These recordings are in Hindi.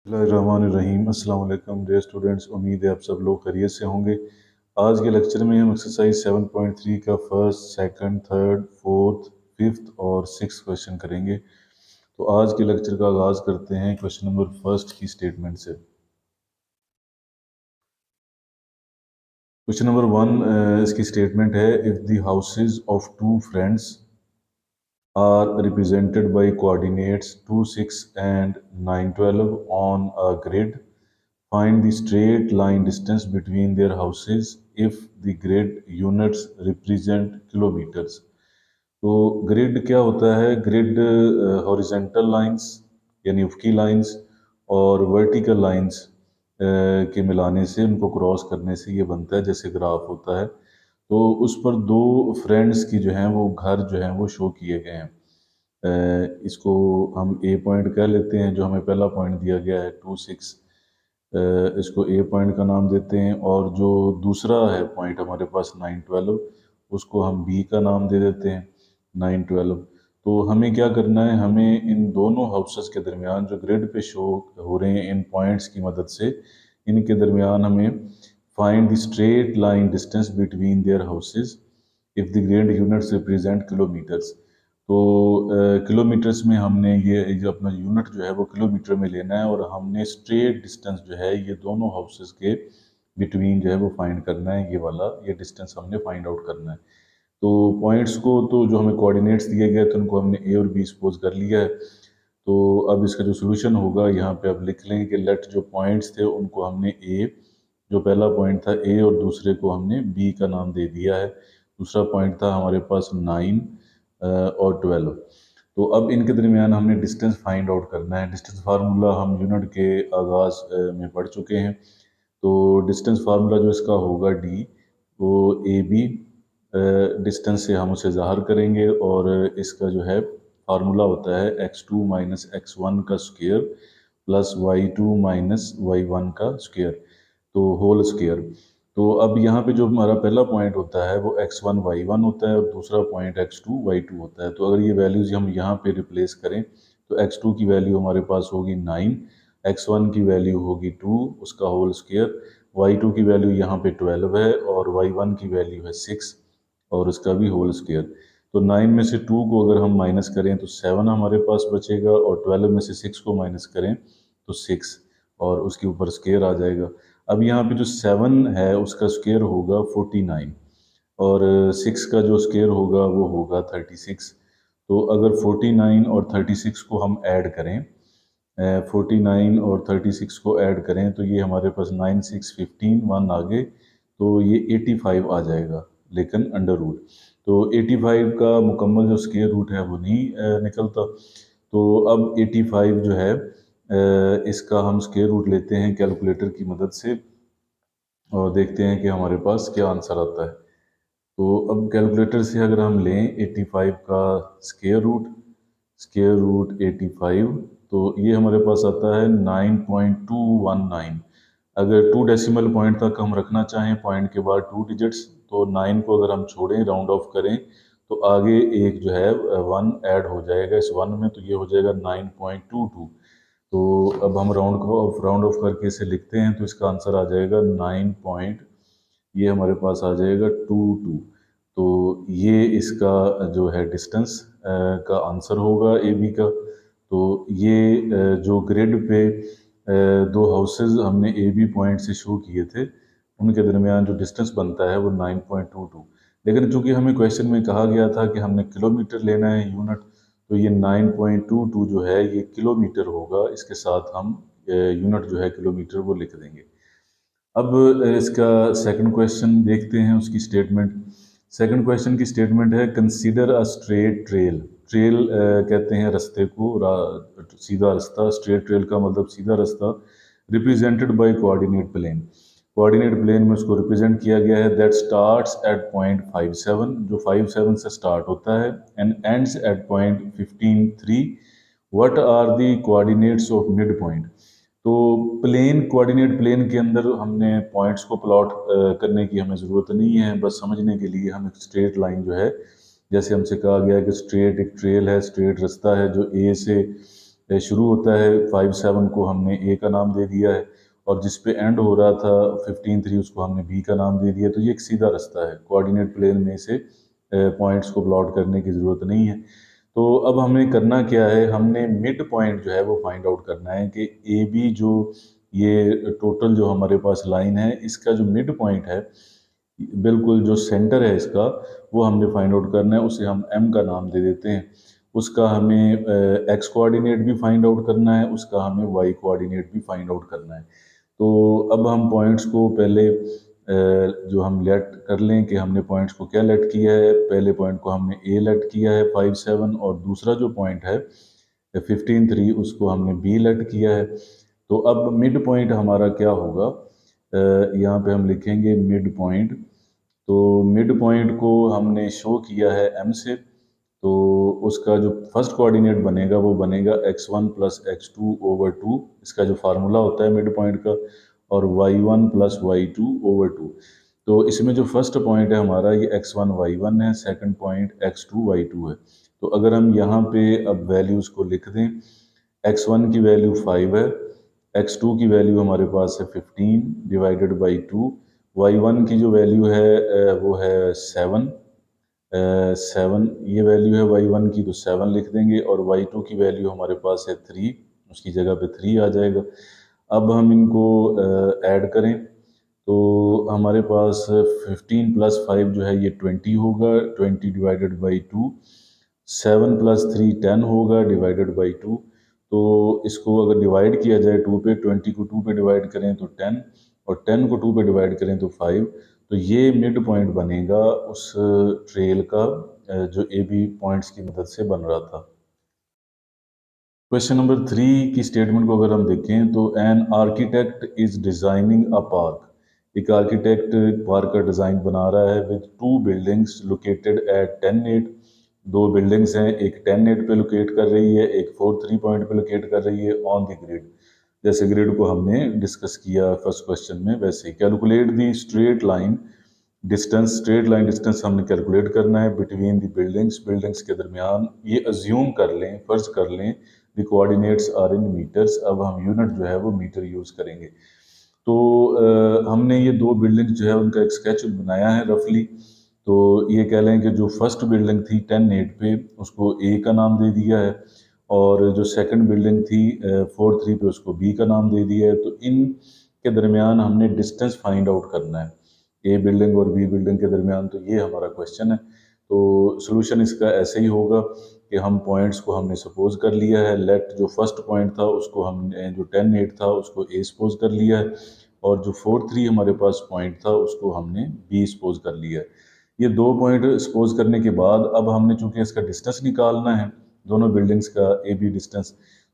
रहीम अस्सलाम वालेकुम डियर स्टूडेंट्स, उम्मीद है आप सब लोग खैरियत से होंगे। आज के लेक्चर में हम एक्सरसाइज 7.3 का first, second, third, fourth, fifth और सिक्स क्वेश्चन करेंगे। तो आज के लेक्चर का आगाज़ करते हैं क्वेश्चन नंबर फर्स्ट की स्टेटमेंट से। क्वेश्चन नंबर वन, इसकी स्टेटमेंट है, if the houses of two friends are represented by coordinates 2, 6 and 9, 12 on a grid. Find the straight line distance between their houses if the grid units represent kilometers. तो ग्रिड क्या होता है? ग्रिड हॉरिजेंटल लाइंस यानी उफकी लाइंस और वर्टिकल लाइंस के मिलाने से, उनको क्रॉस करने से ये बनता है जैसे ग्राफ होता है। तो उस पर दो फ्रेंड्स की जो हैं वो घर जो हैं वो शो किए गए हैं। इसको हम ए पॉइंट कह लेते हैं, जो हमें पहला पॉइंट दिया गया है 2, 6, इसको ए पॉइंट का नाम देते हैं। और जो दूसरा है पॉइंट हमारे पास 9, 12, उसको हम बी का नाम दे देते हैं 9, 12। तो हमें क्या करना है? हमें इन दोनों हाउसेस के दरमियान जो ग्रिड पे शो हो रहे हैं, इन पॉइंट्स की मदद से इनके दरमियान हमें find the straight line distance between their houses if the grid units represent kilometres. तो किलोमीटर्स में हमने ये जो अपना यूनिट जो है वो किलोमीटर में लेना है, और हमने स्ट्रेट डिस्टेंस जो है ये दोनों हाउसेस के बिटवीन जो है वो फाइंड करना है। ये वाला ये डिस्टेंस हमने फाइंड आउट करना है। तो पॉइंट्स को, तो जो हमें कोऑर्डिनेट्स दिए गए थे उनको हमने ए और बी सपोज कर लिया है। तो अब इसका जो सोल्यूशन होगा यहाँ पे अब लिख लें कि लेट जो पॉइंट्स थे उनको हमने ए, जो पहला पॉइंट था ए, और दूसरे को हमने बी का नाम दे दिया है। दूसरा पॉइंट था हमारे पास 9 और 12। तो अब इनके दरमियान हमने डिस्टेंस फाइंड आउट करना है। डिस्टेंस फार्मूला हम यूनिट के आगाज़ में पढ़ चुके हैं। तो डिस्टेंस फार्मूला जो इसका होगा डी, वो ए बी डिस्टेंस से हम उसे ज़ाहिर करेंगे, और इसका जो है फार्मूला होता है x2 माइनस x1 का square plus y2 minus y1 का स्क्वायर, तो होल स्क्वायर। तो अब यहाँ पे जो हमारा पहला पॉइंट होता है वो x1 y1 होता है, और दूसरा पॉइंट x2 y2 होता है। तो अगर ये वैल्यूज हम यहाँ पे रिप्लेस करें तो x2 की वैल्यू हमारे पास होगी 9, x1 की वैल्यू होगी 2 उसका होल स्क्वायर, y2 की वैल्यू यहाँ पे 12 है, और y1 की वैल्यू है 6 और उसका भी होल स्क्वायर। तो 9 में से 2 को अगर हम माइनस करें तो 7 हमारे पास बचेगा, और 12 में से 6 को माइनस करें तो 6, और उसके ऊपर स्क्वायर आ जाएगा। अब यहाँ पे जो 7 है उसका स्क्वायर होगा 49, और 6 का जो स्क्वायर होगा वो होगा 36। तो अगर 49 और 36 को हम ऐड करें, 49 और 36 को ऐड करें तो ये हमारे पास 9, 6, 15, 1 आगे, तो ये 85 आ जाएगा, लेकिन अंडर रूट। तो 85 का मुकम्मल जो स्क्वायर रूट है वो नहीं निकलता। तो अब 85 जो है इसका हम स्क्वायर रूट लेते हैं कैलकुलेटर की मदद से, और देखते हैं कि हमारे पास क्या आंसर आता है। तो अब कैलकुलेटर से अगर हम लें 85 का स्क्वायर रूट 85, तो ये हमारे पास आता है 9.219। अगर 2 डेसिमल पॉइंट तक हम रखना चाहें, पॉइंट के बाद 2 डिजिट्स, तो 9 को अगर हम छोड़ें, राउंड ऑफ करें, तो आगे एक जो है 1 ऐड हो जाएगा इस 1 में, तो ये हो जाएगा 9.22। तो अब हम राउंड ऑफ करके इसे लिखते हैं, तो इसका आंसर आ जाएगा 9 पॉइंट, ये हमारे पास आ जाएगा 22। तो ये इसका जो है डिस्टेंस का आंसर होगा ए बी का। तो ये जो ग्रिड पे दो हाउसेज हमने ए बी पॉइंट से शो किए थे, उनके दरमियान जो डिस्टेंस बनता है वो 9.22। लेकिन चूंकि हमें क्वेश्चन में कहा गया था कि हमने किलोमीटर लेना है यूनिट, तो ये 9.22 जो है ये किलोमीटर होगा। इसके साथ हम यूनिट जो है किलोमीटर वो लिख देंगे। अब इसका सेकंड क्वेश्चन देखते हैं, उसकी स्टेटमेंट। सेकंड क्वेश्चन की स्टेटमेंट है, consider a straight trail. Trail कहते हैं रास्ते को, सीधा रास्ता। स्ट्रेट ट्रेल का मतलब सीधा रास्ता। Represented by coordinate plane. Coordinate plane में उसको रिप्रेजेंट किया गया है। दैट स्टार्ट्स एट पॉइंट 57, जो 57 से स्टार्ट होता है, and ends at point 15, 3। What are the coordinates of mid point. तो प्लेन, कोऑर्डिनेट प्लेन के अंदर हमने पॉइंट्स को प्लॉट करने की हमें ज़रूरत नहीं है। बस समझने के लिए हम एक स्ट्रेट लाइन जो है, जैसे हमसे कहा गया है कि स्ट्रेट एक ट्रेल है, स्ट्रेट रास्ता है जो ए से शुरू होता है 5 7 को हमने ए का नाम दे दिया है, और जिस पे एंड हो रहा था 15 3 उसको हमने बी का नाम दे दिया। तो ये एक सीधा रास्ता है, कोऑर्डिनेट प्लेन में से पॉइंट्स को प्लॉट करने की ज़रूरत नहीं है। तो अब हमें करना क्या है, हमने मिड पॉइंट जो है वो फाइंड आउट करना है कि ए बी जो ये टोटल जो हमारे पास लाइन है, इसका जो मिड पॉइंट है, बिल्कुल जो सेंटर है इसका, वो हमने फाइंड आउट करना है। उसे हम एम का नाम दे देते हैं। उसका हमें एक्स कोऑर्डिनेट भी फाइंड आउट करना है, उसका हमें वाई कोऑर्डिनेट भी फाइंड आउट करना है। तो अब हम पॉइंट्स को पहले जो हम लेट कर लें कि हमने पॉइंट्स को क्या लेट किया है। पहले पॉइंट को हमने ए लेट किया है 5 7, और दूसरा जो पॉइंट है 15 3 उसको हमने बी लेट किया है। तो अब मिड पॉइंट हमारा क्या होगा, यहाँ पे हम लिखेंगे मिड पॉइंट। तो मिड पॉइंट को हमने शो किया है एम से। तो उसका जो फर्स्ट कोऑर्डिनेट बनेगा वो बनेगा x1 प्लस x2/2, इसका जो फार्मूला होता है मिड पॉइंट का, और y1 प्लस y2/2। तो इसमें जो फर्स्ट पॉइंट है हमारा ये x1 y1 है, सेकंड पॉइंट x2 y2 है। तो अगर हम यहाँ पे अब वैल्यूज़ को लिख दें, x1 की वैल्यू 5 है, x2 की वैल्यू हमारे पास है 15 डिवाइडेड बाई 2, y1 की जो वैल्यू है वो है 7, 7 ये वैल्यू है y1 की, तो 7 लिख देंगे, और y2 की वैल्यू हमारे पास है 3, उसकी जगह पे 3 आ जाएगा। अब हम इनको ऐड करें तो हमारे पास 15 प्लस 5 जो है ये 20 होगा, 20 डिवाइडेड बाई 2। 7 प्लस 3 10 होगा डिवाइडेड बाई 2। तो इसको अगर डिवाइड किया जाए 2 पे, 20 को 2 पे डिवाइड करें तो 10, और 10 को 2 पे डिवाइड करें तो 5। तो ये मिड पॉइंट बनेगा उस ट्रेल का जो ए बी पॉइंट्स की मदद से बन रहा था। क्वेश्चन नंबर 3 की स्टेटमेंट को अगर हम देखें तो an architect is designing a park. एक आर्किटेक्ट पार्क का डिजाइन बना रहा है विद 2 बिल्डिंग्स लोकेटेड एट 10 8। दो बिल्डिंग्स हैं, एक 10 8 पे लोकेट कर रही है, एक 4 3 पॉइंट पे लोकेट कर रही है ऑन द ग्रिड। जैसे ग्रिड को हमने डिस्कस किया फर्स्ट क्वेश्चन में, वैसे ही calculate the straight line distance. Straight line distance हमने कैलकुलेट करना है बिटवीन द बिल्डिंग्स, बिल्डिंग्स के दरमियान। ये अज्यूम कर लें, फर्ज कर लें the coordinates are in metres. अब हम यूनिट जो है वो मीटर यूज करेंगे। तो हमने ये दो बिल्डिंग जो है उनका एक स्केच बनाया है रफली। तो ये कह लें कि जो फर्स्ट बिल्डिंग थी 10 8 पे, उसको ए का नाम दे दिया है, और जो सेकंड बिल्डिंग थी 4 3 पे, उसको बी का नाम दे दिया है। तो इन के दरमियान हमने डिस्टेंस फाइंड आउट करना है, ए बिल्डिंग और बी बिल्डिंग के दरमियान। तो ये हमारा क्वेश्चन है। तो सोल्यूशन इसका ऐसे ही होगा कि हम पॉइंट्स को हमने सपोज कर लिया है। लेट जो फर्स्ट पॉइंट था उसको हमने, जो 10 8 था उसको ए सपोज कर लिया है, और जो 4 3 हमारे पास पॉइंट था उसको हमने बी सपोज कर लिया है। ये दो पॉइंट सपोज करने के बाद अब हमने चूंकि इसका डिस्टेंस निकालना है, दोनों बिल्डिंग्स का ए बी डिस्टेंस।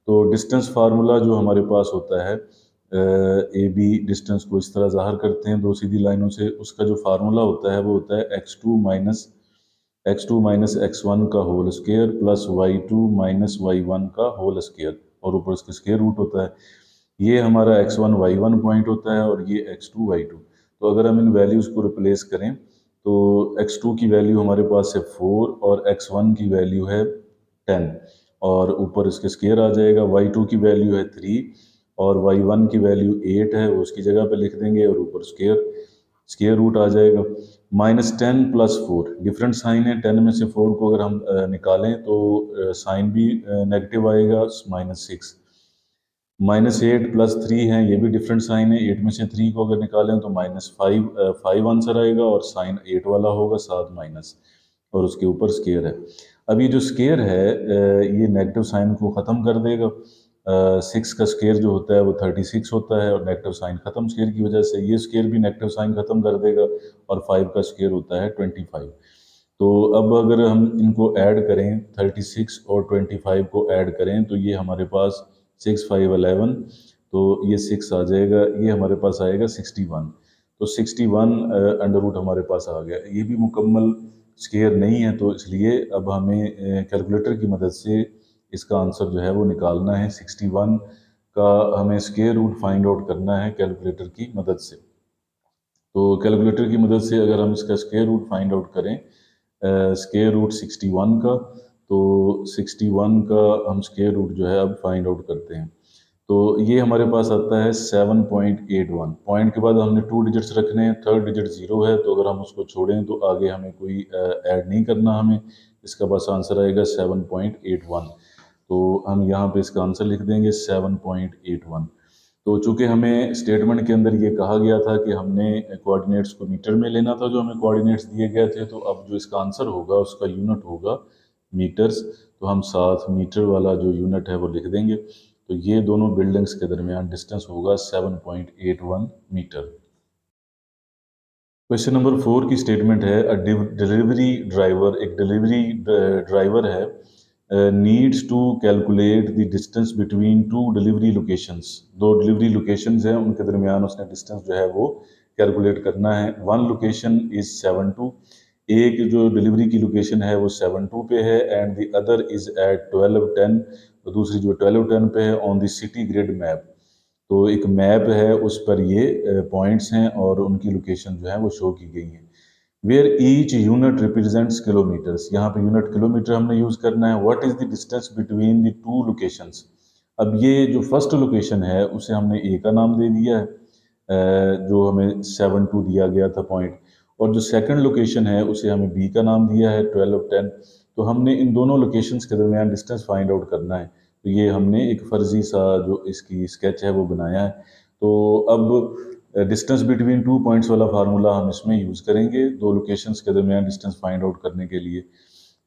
तो डिस्टेंस फार्मूला जो हमारे पास होता है, ए बी डिस्टेंस को इस तरह ज़ाहिर करते हैं दो सीधी लाइनों से। उसका जो फार्मूला होता है वो होता है x2 माइनस x1 का whole square plus y2 minus y1 का होल स्क्वायर, और ऊपर उसके स्क्वायर रूट होता है। ये हमारा x1 y1 पॉइंट होता है, और ये x2 y2। तो अगर हम इन वैल्यूज़ को रिप्लेस करें तो x2 की वैल्यू हमारे पास है 4, और x1 की वैल्यू है 10, और ऊपर इसके स्क्वायर आ जाएगा। y2 की वैल्यू है 3, और y1 की वैल्यू 8 है, वो उसकी जगह पे लिख देंगे, और ऊपर स्क्वायर स्क्वायर रूट आ जाएगा। -10 प्लस 4 डिफरेंट साइन है, 10 में से 4 को अगर हम निकालें तो साइन भी नेगेटिव आएगा, -6। -8 प्लस 3 है, ये भी डिफरेंट साइन है, 8 में से 3 को अगर निकालें तो -5 आंसर आएगा, और साइन 8 वाला होगा, साथ माइनस, और उसके ऊपर स्केयर है। अब ये जो स्केयर है ये नेगेटिव साइन को ख़त्म कर देगा। 6 का स्केयर जो होता है वो 36 होता है, और नेगेटिव साइन ख़त्म स्केयर की वजह से, ये स्केयर भी नेगेटिव साइन ख़त्म कर देगा, और 5 का स्केयर होता है 25। तो अब अगर हम इनको ऐड करें, 36 और 25 को ऐड करें, तो ये हमारे पास 6 5 11, तो ये 6 आ जाएगा, ये हमारे पास आएगा 61। तो 61 अंडर रूट हमारे पास आ गया। ये भी मुकम्मल स्केयर नहीं है, तो इसलिए अब हमें कैलकुलेटर की मदद से इसका आंसर जो है वो निकालना है। 61 का हमें स्केयर रूट फाइंड आउट करना है कैलकुलेटर की मदद से। तो कैलकुलेटर की मदद से अगर हम इसका स्केयर रूट फाइंड आउट करें, स्केयर रूट 61 का, तो 61 का हम स्क्वायर रूट जो है अब फाइंड आउट करते हैं। तो ये हमारे पास आता है 7.81। पॉइंट के बाद हमने 2 डिजिट्स रखने हैं, थर्ड डिजिट 0 है, तो अगर हम उसको छोड़ें तो आगे हमें कोई ऐड नहीं करना हमें। इसका बस आंसर आएगा 7.81। तो हम यहाँ पे इसका आंसर लिख देंगे 7.81। तो चूंकि हमें स्टेटमेंट के अंदर ये कहा गया था कि हमने कोऑर्डिनेट्स को मीटर में लेना था, जो हमें कोऑर्डिनेट्स दिए गए थे, तो अब जो इसका आंसर होगा उसका यूनिट होगा मीटर्स। तो हम साथ मीटर वाला जो यूनिट है वो लिख देंगे। तो ये दोनों बिल्डिंग्स के दरमियान डिस्टेंस होगा 7.81 मीटर। क्वेश्चन नंबर 4 की स्टेटमेंट है, डिलीवरी ड्राइवर, एक डिलीवरी ड्राइवर है, needs to calculate the distance between two delivery locations. दो डिलीवरी लोकेशंस हैं, उनके दरमियान उसने डिस्टेंस जो है वो कैलकुलेट करना है। वन लोकेशन इज 72, एक जो डिलीवरी की लोकेशन है वो 72 पे है, and the other is at 1210, तो दूसरी जो 1210 पे है on the city grid map. तो एक मैप है उस पर ये पॉइंट्स हैं और उनकी लोकेशन जो है वो शो की गई है। Where each unit represents kilometres, यहाँ पे यूनिट किलोमीटर हमने यूज करना है। What is the distance between the two locations. अब ये जो फर्स्ट लोकेशन है उसे हमने ए का नाम दे दिया है, जो हमें 72 दिया गया था पॉइंट, और जो सेकंड लोकेशन है उसे हमें बी का नाम दिया है 1210। तो हमने इन दोनों लोकेशंस के दरमियान डिस्टेंस फाइंड आउट करना है। तो ये हमने एक फर्जी सा जो इसकी स्केच है वो बनाया है। तो अब डिस्टेंस बिटवीन टू पॉइंट्स वाला फार्मूला हम इसमें यूज़ करेंगे दो लोकेशंस के दरमियान डिस्टेंस फाइंड आउट करने के लिए।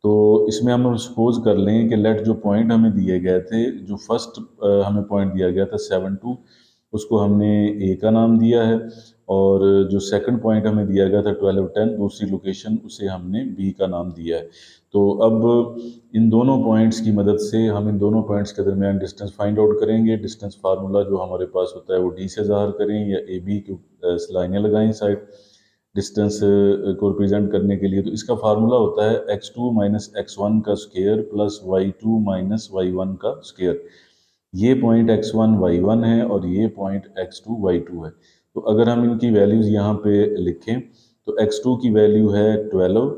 तो इसमें हम सपोज कर लें कि लेट जो पॉइंट हमें दिए गए थे, जो फर्स्ट हमें पॉइंट दिया गया था 72, उसको हमने ए का नाम दिया है, और जो सेकंड पॉइंट हमें दिया गया था 1210 दूसरी लोकेशन, उसे हमने बी का नाम दिया है। तो अब इन दोनों पॉइंट्स की मदद से हम इन दोनों पॉइंट्स के दरमियान डिस्टेंस फाइंड आउट करेंगे। डिस्टेंस फार्मूला जो हमारे पास होता है वो डी से ज़ाहिर करें या ए बी की लाइनें लगाएं साइड डिस्टेंस को रिप्रेजेंट करने के लिए। तो इसका फार्मूला होता है x2 माइनस x1 का square plus y2 minus y1 का स्क्वायर। ये पॉइंट x1 y1 है और ये पॉइंट x2 y2 है। तो अगर हम इनकी वैल्यूज यहाँ पे लिखें तो x2 की वैल्यू है 12,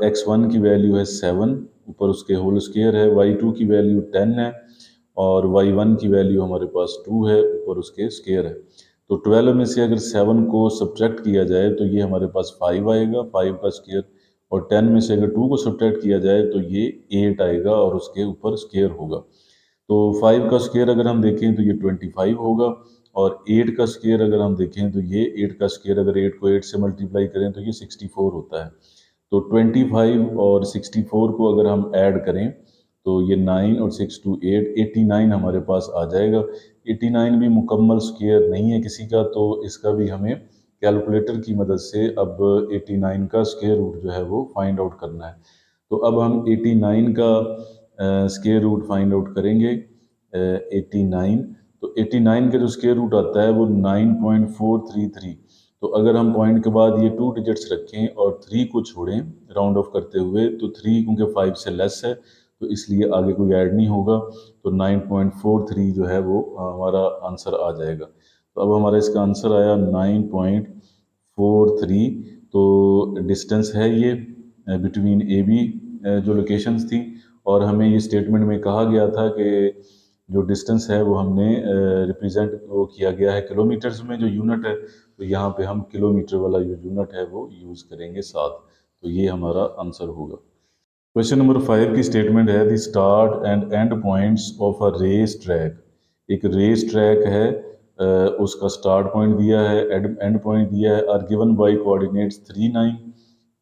x1 की वैल्यू है 7, ऊपर उसके होल स्क्वायर है, y2 की वैल्यू 10 है, और y1 की वैल्यू हमारे पास 2 है, ऊपर उसके स्क्वायर है। तो 12 में से अगर 7 को सब्ट्रैक्ट किया जाए तो ये हमारे पास 5 आएगा, 5 का स्क्वायर, और 10 में से अगर 2 को सब्ट्रैक्ट किया जाए तो ये 8 आएगा और उसके ऊपर स्क्वायर होगा। तो 5 का स्क्वायर अगर हम देखें तो ये 25 होगा, और 8 का स्क्वायर अगर हम देखें तो ये 8 का स्क्वायर अगर 8 को 8 से मल्टीप्लाई करें तो ये 64 होता है। तो 25 और 64 को अगर हम ऐड करें तो ये 9 और 6 टू 8, 89 हमारे पास आ जाएगा। 89 भी मुकम्मल स्क्वायर नहीं है किसी का, तो इसका भी हमें कैलकुलेटर की मदद से अब 89 का स्क्वायर रूट जो है वो फाइंड आउट करना है। तो अब हम 89 का स्क्वायर रूट फाइंड आउट करेंगे। 89, तो 89 का जो स्क्वायर रूट आता है वो 9.433। तो अगर हम पॉइंट के बाद ये 2 डिजिट्स रखें और 3 को छोड़ें राउंड ऑफ करते हुए, तो 3 क्योंकि 5 से लेस है तो इसलिए आगे कोई ऐड नहीं होगा, तो 9.43 जो है वो हमारा आंसर आ जाएगा। तो अब हमारा इसका आंसर आया 9.43। तो डिस्टेंस है ये बिटवीन ए बी जो लोकेशंस थी, और हमें ये स्टेटमेंट में कहा गया था कि जो डिस्टेंस है वो हमने रिप्रेजेंट वो किया गया है किलोमीटर्स में, जो यूनिट है, तो यहाँ पे हम किलोमीटर वाला जो यूनिट है वो यूज़ करेंगे साथ। तो ये हमारा आंसर होगा। क्वेश्चन नंबर 5 की स्टेटमेंट है, the start and end points of a race track. एक रेस ट्रैक है, उसका स्टार्ट पॉइंट दिया है, एंड पॉइंट दिया है, are given by coordinates 3 9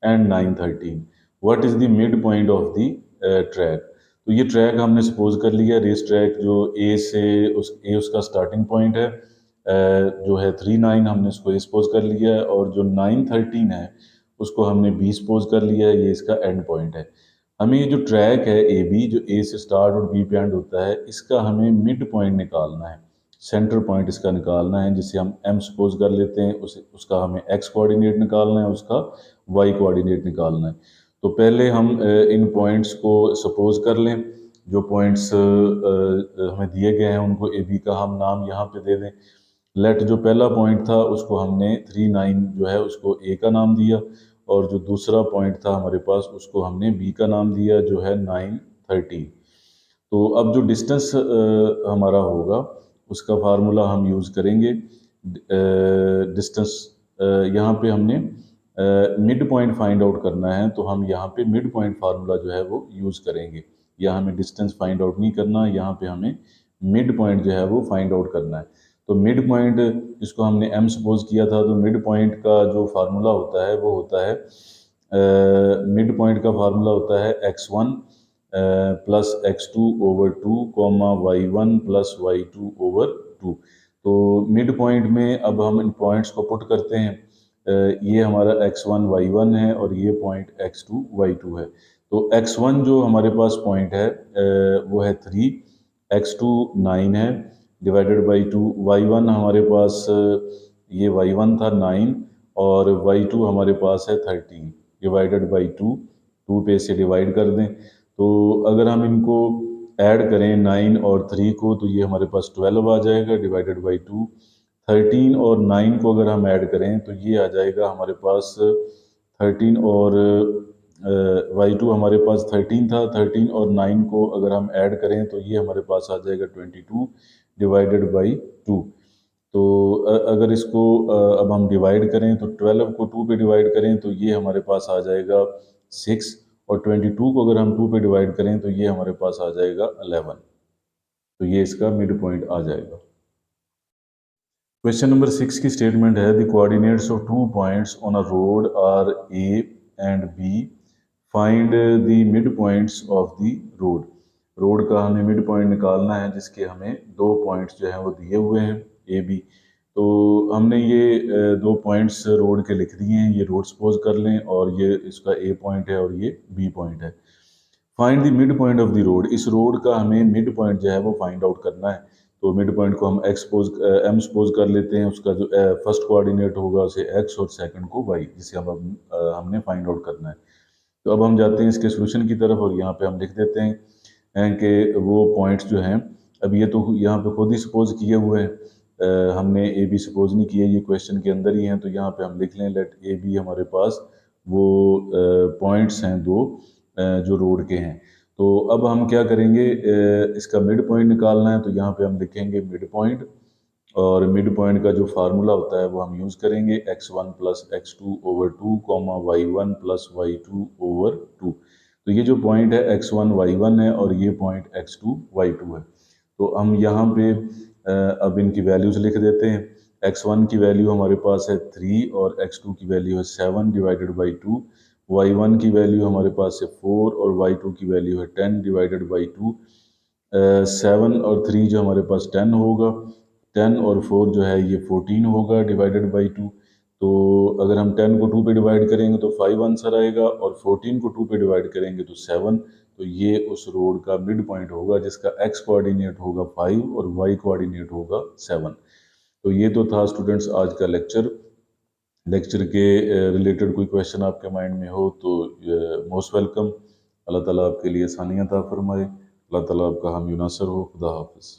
and 9 13। What is the mid point of the track. तो ये ट्रैक हमने सपोज कर लिया रेस ट्रैक, जो ए से ए उसका स्टार्टिंग पॉइंट है, जो है 3 9 हमने उसको ए सपोज कर लिया है, और जो 9 13 है उसको हमने बी सपोज कर लिया है, ये इसका एंड पॉइंट है। हमें ये जो ट्रैक है ए बी, जो ए से स्टार्ट और बी पे एंड होता है, इसका हमें मिड पॉइंट निकालना है, सेंटर पॉइंट इसका निकालना है, जिसे हम एम सपोज कर लेते हैं। उसका हमें एक्स कोऑर्डिनेट निकालना है, उसका वाई कोऑर्डिनेट निकालना है। तो पहले हम इन पॉइंट्स को सपोज कर लें। जो पॉइंट्स हमें दिए गए हैं उनको ए बी का हम नाम यहाँ पे दे दें। लेट जो पहला पॉइंट था उसको हमने 3 9 जो है उसको ए का नाम दिया, और जो दूसरा पॉइंट था हमारे पास उसको हमने बी का नाम दिया जो है 913। तो अब जो डिस्टेंस हमारा होगा उसका फार्मूला हम यूज़ करेंगे। डिस्टेंस यहाँ पे हमने मिड पॉइंट फाइंड आउट करना है, तो हम यहाँ पे मिड पॉइंट फार्मूला जो है वो यूज़ करेंगे। यहाँ हमें डिस्टेंस फाइंड आउट नहीं करना, यहाँ पे हमें मिड पॉइंट जो है वो फाइंड आउट करना है। तो मिड पॉइंट इसको हमने m सपोज किया था, तो मिड पॉइंट का जो फार्मूला होता है वो होता है मिड पॉइंट का फार्मूला होता है x1 plus x2 over 2 comma y1 plus y2 over 2। तो मिड पॉइंट में अब हम इन पॉइंट्स को पुट करते हैं। ये हमारा x1 y1 है और ये पॉइंट x2 y2 है। तो x1 जो हमारे पास पॉइंट है वो है 3, x2 9 है डिवाइडेड बाई 2, y1 हमारे पास ये y1 था 9 और y2 हमारे पास है 13 डिवाइडेड बाई 2, 2 पे से डिवाइड कर दें। तो अगर हम इनको ऐड करें 9 और 3 को तो ये हमारे पास 12 आ जाएगा डिवाइडेड बाई 2। 13 और 9 को अगर हम ऐड करें तो ये आ जाएगा हमारे पास 13 और y2 हमारे पास 13 था, 13 और 9 को अगर हम ऐड करें तो ये हमारे पास आ जाएगा 22 डिवाइडेड बाई 2। तो अगर इसको अब हम डिवाइड करें तो 12 को 2 पे डिवाइड करें तो ये हमारे पास आ जाएगा 6 और 22 को अगर हम 2 पे डिवाइड करें तो ये हमारे पास आ जाएगा 11। तो ये इसका मिड पॉइंट आ जाएगा। क्वेश्चन नंबर 6 की स्टेटमेंट है the coordinates of 2 points on a road are A and B, find the mid points of the road. Road का हमें मिड पॉइंट निकालना है जिसके हमें 2 पॉइंट्स जो हैं वो दिए हुए हैं ए बी। तो हमने ये 2 पॉइंट्स रोड के लिख दिए हैं, ये रोड सपोज कर लें और ये इसका ए पॉइंट है और ये बी पॉइंट है। Find the mid point of the road, इस रोड का हमें मिड पॉइंट जो है वो फाइंड आउट करना है। तो मिड पॉइंट को हम एम सपोज कर लेते हैं, उसका जो फर्स्ट कोऑर्डिनेट होगा उसे एक्स और सेकंड को वाई, जिसे हम हमने फाइंड आउट करना है। तो अब हम जाते हैं इसके सोल्यूशन की तरफ और यहाँ पे हम लिख देते हैं कि वो पॉइंट्स जो हैं, अब ये तो यहाँ पे खुद ही सपोज किए हुए हैं, हमने ए बी सपोज नहीं किए, ये क्वेश्चन के अंदर ही हैं। तो यहाँ पे हम लिख लें लेट ए बी हमारे पास वो पॉइंट्स हैं 2 जो रोड के हैं। तो अब हम क्या करेंगे, इसका मिड पॉइंट निकालना है, तो यहाँ पे हम लिखेंगे मिड पॉइंट और मिड पॉइंट का जो फार्मूला होता है वो हम यूज़ करेंगे x1 plus x2 over 2 comma y1 plus y2 over 2। तो ये जो पॉइंट है x1 y1 है और ये पॉइंट x2 y2 है। तो हम यहाँ पे अब इनकी वैल्यूज लिख देते हैं। x1 की वैल्यू हमारे पास है 3 और x2 की वैल्यू है 7 डिवाइडेड बाई 2, y1 की वैल्यू हमारे पास है 4 और y2 की वैल्यू है 10 डिवाइडेड बाई 2। 7 और 3 जो हमारे पास 10 होगा, 10 और 4 जो है ये 14 होगा डिवाइडेड बाई 2। तो अगर हम 10 को 2 पे डिवाइड करेंगे तो 5 आंसर आएगा और 14 को 2 पे डिवाइड करेंगे तो 7। तो ये उस रोड का मिड पॉइंट होगा जिसका x कोऑर्डिनेट होगा 5 और y कोऑर्डिनेट होगा 7। तो ये तो था स्टूडेंट्स आज का लेक्चर। लेक्चर के रिलेटेड कोई क्वेश्चन आपके माइंड में हो तो मोस्ट वेलकम। अल्लाह ताला आपके लिए आसानियाँ अता फरमाए। अल्लाह ताला आपका हामी नासर हो। खुदा हाफिज़।